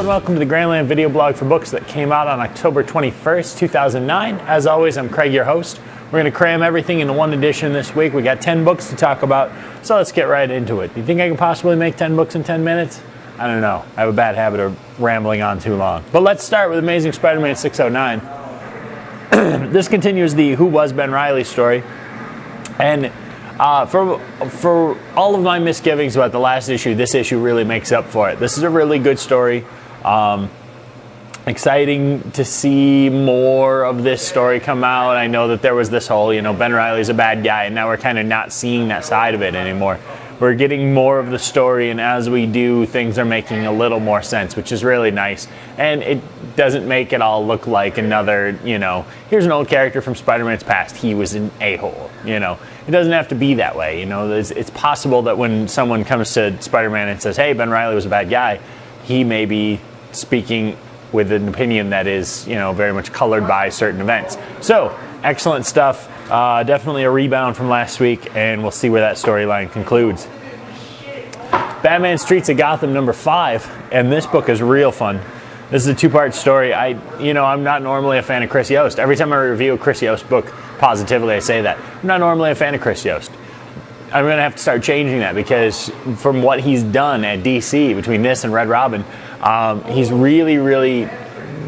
welcome to the GrandLAN video blog for books that came out on October 21st, 2009. As always, I'm Craig, your host. We're going to cram everything into one edition this week. We got 10 books to talk about, so let's get right into it. Do you think I can possibly make 10 books in 10 minutes? I don't know. I have a bad habit of rambling on too long. But let's start with Amazing Spider-Man 609. This continues the Who Was Ben Reilly story. And for all of my misgivings about the last issue, this issue really makes up for it. This is a really good story. Exciting to see more of this story come out. I know that there was this whole, Ben Reilly's a bad guy, and now we're kind of not seeing that side of it anymore. We're getting more of the story, and as we do, things are making a little more sense, which is really nice. And it doesn't make it all look like another, here's an old character from Spider-Man's past. He was an a-hole, It doesn't have to be that way, It's possible that when someone comes to Spider-Man and says, hey, Ben Reilly was a bad guy, he may be speaking with an opinion that is, very much colored by certain events. So, excellent stuff. Definitely a rebound from last week, and we'll see where that storyline concludes. Batman Streets of Gotham number 5, and this book is real fun. This is a two-part story. I'm not normally a fan of Chris Yost. Every time I review a Chris Yost book positively, I say that. I'm not normally a fan of Chris Yost. I'm going to have to start changing that because from what he's done at DC between this and Red Robin, he's really, really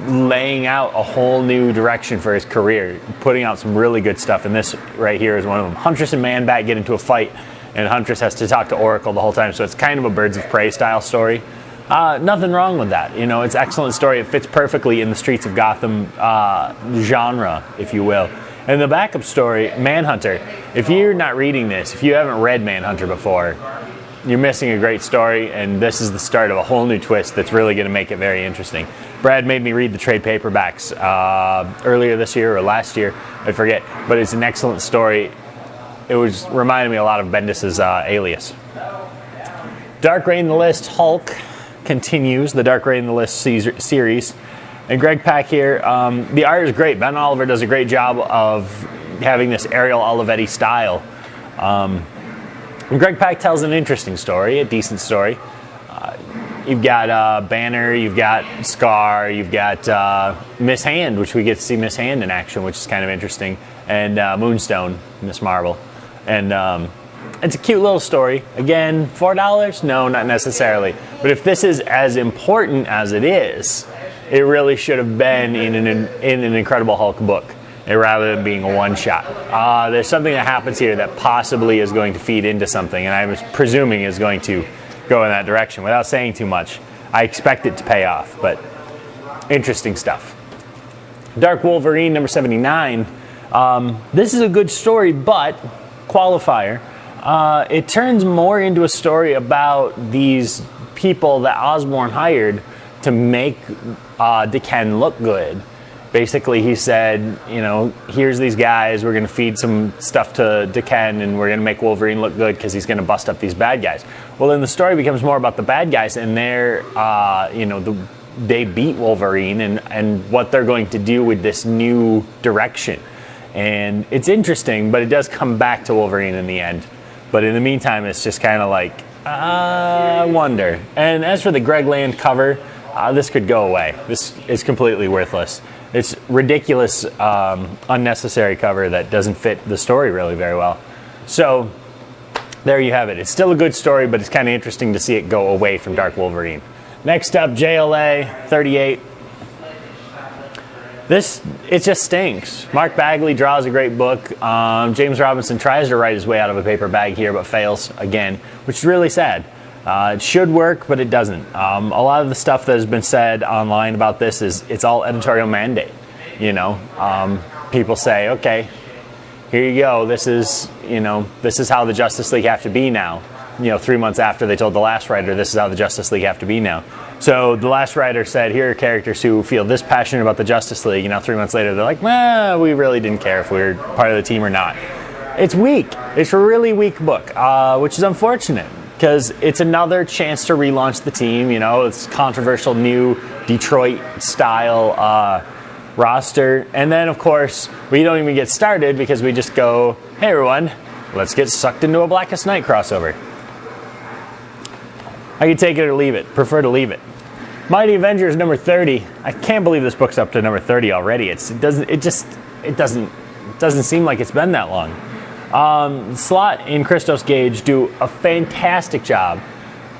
laying out a whole new direction for his career, putting out some really good stuff, and this right here is one of them. Huntress and Man-Bat get into a fight, and Huntress has to talk to Oracle the whole time, so it's kind of a Birds of Prey style story. Nothing wrong with that. It's an excellent story. It fits perfectly in the Streets of Gotham genre, if you will. And the backup story, Manhunter. If you're not reading this, if you haven't read Manhunter before, you're missing a great story, and this is the start of a whole new twist that's really going to make it very interesting. Brad made me read the trade paperbacks earlier this year or last year, I forget, but it's an excellent story. It was reminding me a lot of Bendis's Alias. Dark Reign the List Hulk continues, the Dark Reign the List series. And Greg Pak here, the art is great. Ben Oliver does a great job of having this Ariel Olivetti style. And Greg Pak tells an interesting story, a decent story. You've got Banner, you've got Scar, you've got Miss Hand, which we get to see Miss Hand in action, which is kind of interesting, and Moonstone, Miss Marvel. And it's a cute little story. Again, $4? No, not necessarily. But if this is as important as it is, it really should have been in an Incredible Hulk book, rather than being a one-shot. There's something that happens here that possibly is going to feed into something, and I'm presuming is going to go in that direction. Without saying too much, I expect it to pay off, but interesting stuff. Dark Wolverine number 79. This is a good story, but qualifier. It turns more into a story about these people that Osborn hired to make Dicken look good. Basically, he said, here's these guys, we're going to feed some stuff to Dicken, and we're going to make Wolverine look good because he's going to bust up these bad guys. Well, then the story becomes more about the bad guys, and they beat Wolverine, and what they're going to do with this new direction. And it's interesting, but it does come back to Wolverine in the end. But in the meantime, it's just kind of like, I wonder. And as for the GrandLAN cover, this could go away. This is completely worthless. It's ridiculous, unnecessary cover that doesn't fit the story really very well. So, there you have it. It's still a good story, but it's kind of interesting to see it go away from Dark Wolverine. Next up, JLA 38. It just stinks. Mark Bagley draws a great book. James Robinson tries to write his way out of a paper bag here, but fails again, which is really sad. It should work, but it doesn't. A lot of the stuff that has been said online about this it's all editorial mandate. People say, okay, here you go. This is how the Justice League have to be now. 3 months after they told the last writer, this is how the Justice League have to be now. So the last writer said, here are characters who feel this passionate about the Justice League. 3 months later, they're like, we really didn't care if we were part of the team or not. It's weak. It's a really weak book, which is unfortunate because it's another chance to relaunch the team. It's controversial new Detroit-style roster. And then, of course, we don't even get started because we just go, hey, everyone, let's get sucked into a Blackest Night crossover. I can take it or leave it. Prefer to leave it. Mighty Avengers number 30. I can't believe this book's up to number 30 already. It doesn't seem like it's been that long. Slott and Christos Gage do a fantastic job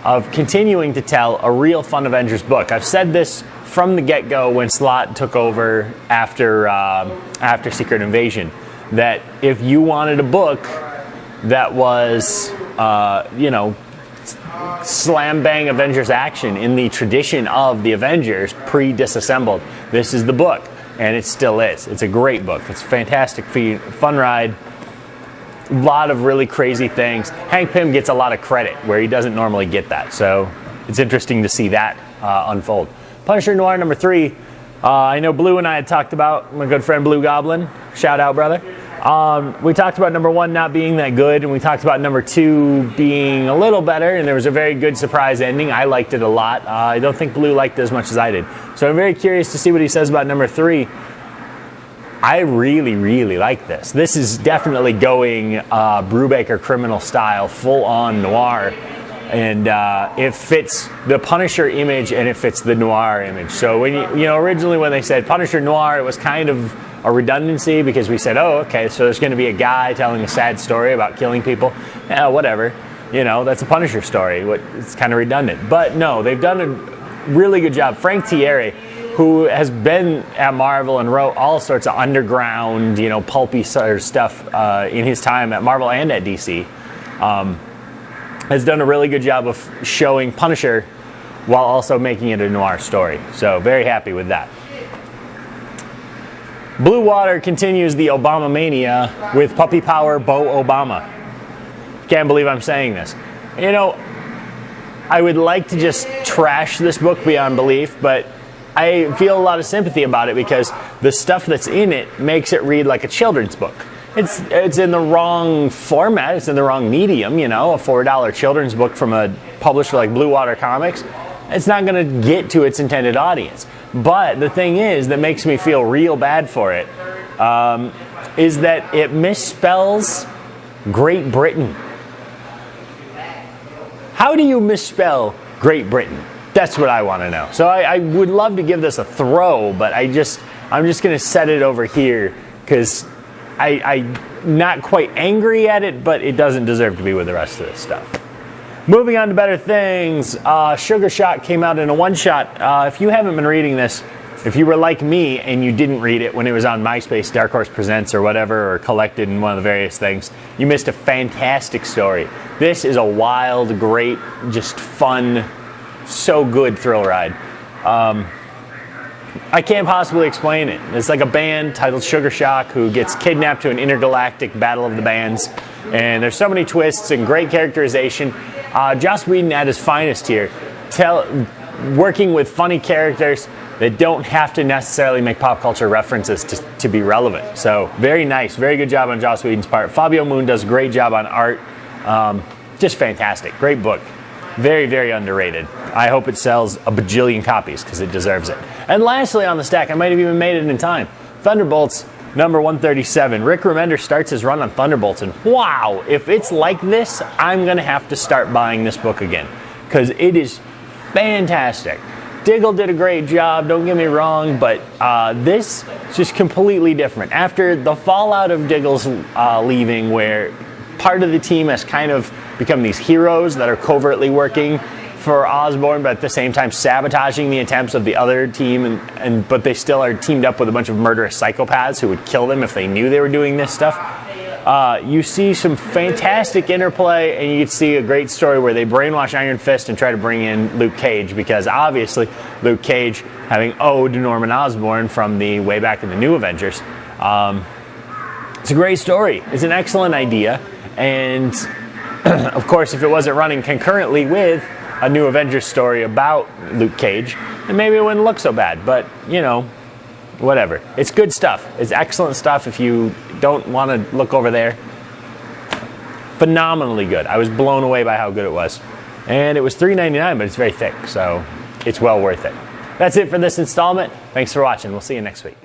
of continuing to tell a real fun Avengers book. I've said this from the get-go when Slott took over after Secret Invasion, that if you wanted a book that was, slam bang Avengers action in the tradition of the Avengers pre-disassembled, this is the book, and it still is. It's a great book. It's a fantastic fun ride. A lot of really crazy things. Hank Pym gets a lot of credit where he doesn't normally get that, so it's interesting to see that unfold. Punisher Noir number 3. I know Blue and I had talked about, my good friend Blue Goblin. Shout out, brother. We talked about number 1 not being that good, and we talked about number 2 being a little better, and there was a very good surprise ending. I liked it a lot. I don't think Blue liked it as much as I did. So I'm very curious to see what he says about number 3. I really, really like this. This is definitely going Brubaker criminal style, full-on noir. And it fits the Punisher image, and it fits the Noir image. So when originally when they said Punisher Noir, it was kind of a redundancy because we said, oh, okay, so there's going to be a guy telling a sad story about killing people. Yeah, whatever. That's a Punisher story. It's kind of redundant. But no, they've done a really good job. Frank Thierry, who has been at Marvel and wrote all sorts of underground, pulpy sort of stuff in his time at Marvel and at DC, has done a really good job of showing Punisher while also making it a noir story. So very happy with that. Blue Water continues the Obama mania with Puppy Power Bo Obama. Can't believe I'm saying this. I would like to just trash this book beyond belief, but I feel a lot of sympathy about it because the stuff that's in it makes it read like a children's book. It's in the wrong format. It's in the wrong medium, a $4 children's book from a publisher like Blue Water Comics. It's not going to get to its intended audience. But the thing is that makes me feel real bad for it is that it misspells Great Britain. How do you misspell Great Britain? That's what I want to know. So I would love to give this a throw, but I'm just going to set it over here because I'm not quite angry at it, but it doesn't deserve to be with the rest of this stuff. Moving on to better things, Sugar Shot came out in a one-shot. If you haven't been reading this, if you were like me and you didn't read it when it was on MySpace, Dark Horse Presents or whatever, or collected in one of the various things, you missed a fantastic story. This is a wild, great, just fun, so good thrill ride. I can't possibly explain it. It's like a band titled Sugar Shock who gets kidnapped to an intergalactic battle of the bands. And there's so many twists and great characterization. Joss Whedon at his finest here, working with funny characters that don't have to necessarily make pop culture references to be relevant. So very nice, very good job on Joss Whedon's part. Fabio Moon does a great job on art. Just fantastic, great book. Very, very underrated. I hope it sells a bajillion copies because it deserves it. And lastly on the stack, I might have even made it in time. Thunderbolts, number 137. Rick Remender starts his run on Thunderbolts, and wow, if it's like this, I'm going to have to start buying this book again because it is fantastic. Diggle did a great job, don't get me wrong, but this is just completely different. After the fallout of Diggle's leaving, where part of the team has kind of become these heroes that are covertly working for Osborn, but at the same time sabotaging the attempts of the other team, but they still are teamed up with a bunch of murderous psychopaths who would kill them if they knew they were doing this stuff. You see some fantastic interplay, and you see a great story where they brainwash Iron Fist and try to bring in Luke Cage, because obviously Luke Cage, having owed Norman Osborn from the way back in the New Avengers, it's a great story. It's an excellent idea, and of course, if it wasn't running concurrently with a New Avengers story about Luke Cage, then maybe it wouldn't look so bad. But, whatever. It's good stuff. It's excellent stuff if you don't want to look over there. Phenomenally good. I was blown away by how good it was. And it was $3.99, but it's very thick, so it's well worth it. That's it for this installment. Thanks for watching. We'll see you next week.